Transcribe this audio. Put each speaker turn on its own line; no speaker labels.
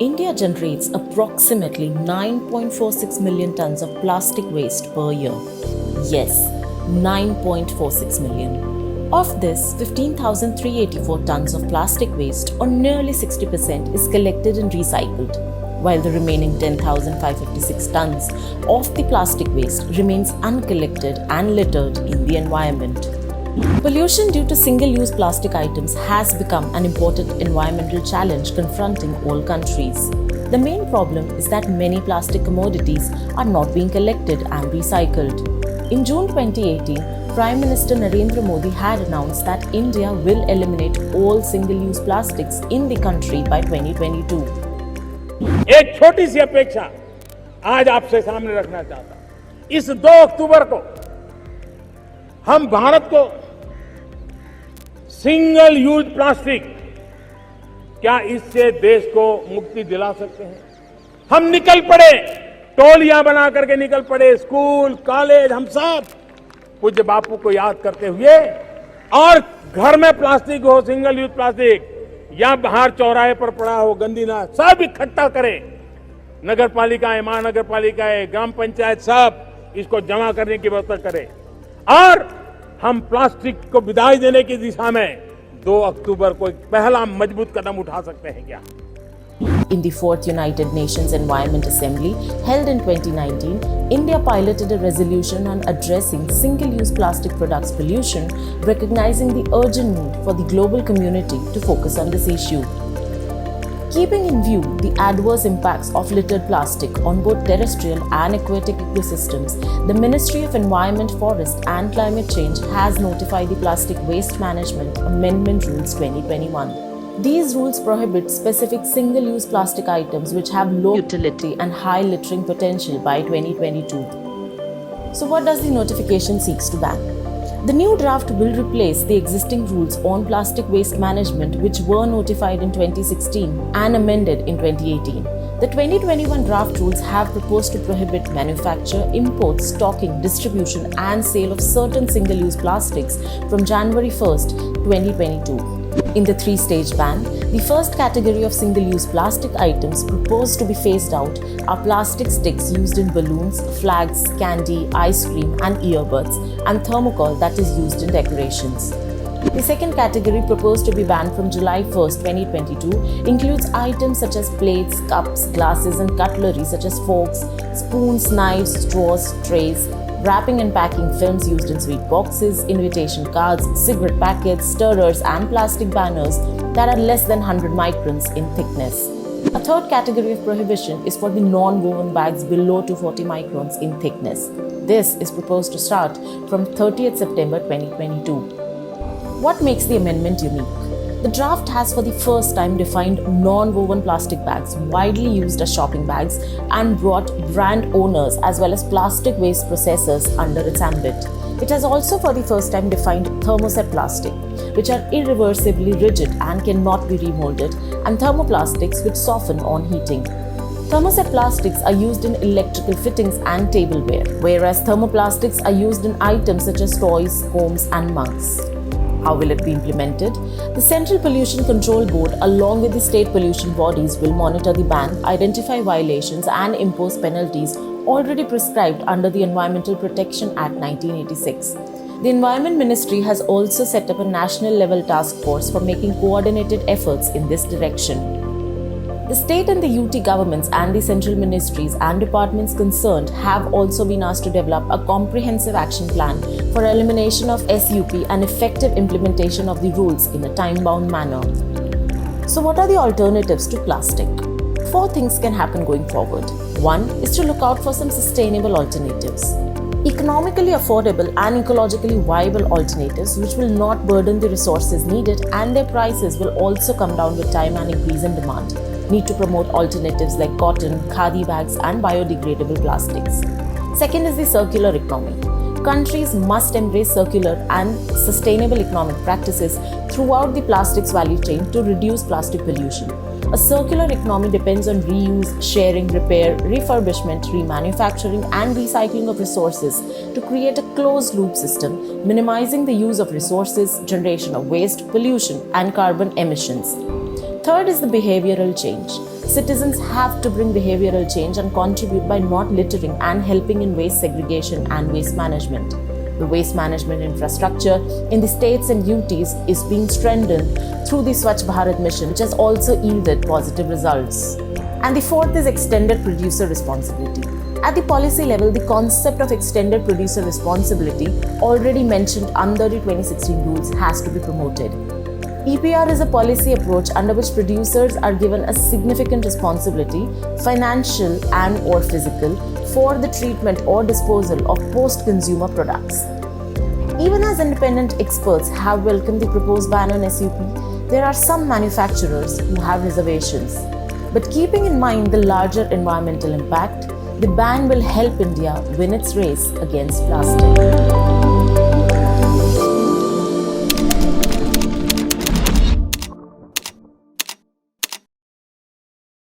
India generates approximately 9.46 million tons of plastic waste per year. Yes, 9.46 million. Of this, 15,384 tons of plastic waste, or nearly 60%, is collected and recycled, while the remaining 10,556 tons of the plastic waste remains uncollected and littered in the environment. Pollution due to single-use plastic items has become an important environmental challenge confronting all countries. The main problem is that many plastic commodities are not being collected and recycled. In June 2018, Prime Minister Narendra Modi had announced that India will eliminate all single-use plastics in the country by 2022.
एक छोटी सी अपेक्षा आज आपसे सामने रखना चाहता हूं। इस 2 अक्टूबर को हम भारत को सिंगल यूज प्लास्टिक, क्या इससे देश को मुक्ति दिला सकते हैं? हम निकल पड़े, टोलियां बना करके निकल पड़े, स्कूल, कॉलेज, हम सब पूज्य बापू को याद करते हुए, और घर में प्लास्टिक हो, सिंगल यूज प्लास्टिक, या बाहर चौराहे पर पड़ा हो, गंदी ना, सब इकट्ठा करें। नगर पालिकाएं, महानगर पालिकाएं, ग्राम पंचायत, सब इसको जमा करने की व्यवस्था करें, और हम प्लास्टिक को विदाई देने की दिशा में 2 अक्टूबर को एक पहला मजबूत कदम उठा सकते हैं क्या?
In the 4th United Nations Environment Assembly, held in 2019, India piloted a resolution on addressing single-use plastic products pollution, recognizing the urgent need for the global community to focus on this issue. Keeping in view the adverse impacts of littered plastic on both terrestrial and aquatic ecosystems, the Ministry of Environment, Forest and Climate Change has notified the Plastic Waste Management Amendment Rules 2021. These rules prohibit specific single-use plastic items which have low utility and high littering potential by 2022. So what does the notification seeks to ban? The new draft will replace the existing rules on plastic waste management which were notified in 2016 and amended in 2018. The 2021 draft rules have proposed to prohibit manufacture, import, stocking, distribution and sale of certain single-use plastics from January 1st, 2022. In the 3-stage ban, the first category of single-use plastic items proposed to be phased out are plastic sticks used in balloons, flags, candy, ice cream and earbuds, and thermocol that is used in decorations. The second category proposed to be banned from July 1st, 2022 includes items such as plates, cups, glasses and cutlery such as forks, spoons, knives, straws, trays, wrapping and packing films used in sweet boxes, invitation cards, cigarette packets, stirrers and plastic banners that are less than 100 microns in thickness. A third category of prohibition is for the non-woven bags below 240 microns in thickness. This is proposed to start from 30th September 2022. What makes the amendment unique? The draft has for the first time defined non-woven plastic bags widely used as shopping bags and brought brand owners as well as plastic waste processors under its ambit. It has also for the first time defined thermoset plastic, which are irreversibly rigid and cannot be remolded, and thermoplastics which soften on heating. Thermoset plastics are used in electrical fittings and tableware, whereas thermoplastics are used in items such as toys, combs and mugs. How will it be implemented? The Central Pollution Control Board, along with the state pollution bodies, will monitor the ban, identify violations, and impose penalties already prescribed under the Environmental Protection Act 1986. The Environment Ministry has also set up a national-level task force for making coordinated efforts in this direction. The state and the UT governments and the central ministries and departments concerned have also been asked to develop a comprehensive action plan for elimination of SUP and effective implementation of the rules in a time-bound manner. So what are the alternatives to plastic? 4 things can happen going forward. 1 is to look out for some sustainable alternatives. Economically affordable and ecologically viable alternatives which will not burden the resources needed, and their prices will also come down with time and increase in demand. Need to promote alternatives like cotton, khadi bags and biodegradable plastics. Second is the circular economy. Countries must embrace circular and sustainable economic practices throughout the plastics value chain to reduce plastic pollution. A circular economy depends on reuse, sharing, repair, refurbishment, remanufacturing and recycling of resources to create a closed-loop system, minimizing the use of resources, generation of waste, pollution and carbon emissions. Third is the behavioral change. Citizens have to bring behavioral change and contribute by not littering and helping in waste segregation and waste management. The waste management infrastructure in the states and UTs is being strengthened through the Swachh Bharat mission, which has also yielded positive results. And the fourth is extended producer responsibility. At the policy level, the concept of extended producer responsibility, already mentioned under the 2016 rules, has to be promoted. EPR is a policy approach under which producers are given a significant responsibility, financial and/or physical, for the treatment or disposal of post-consumer products. Even as independent experts have welcomed the proposed ban on SUP, there are some manufacturers who have reservations. But keeping in mind the larger environmental impact, the ban will help India win its race against plastic.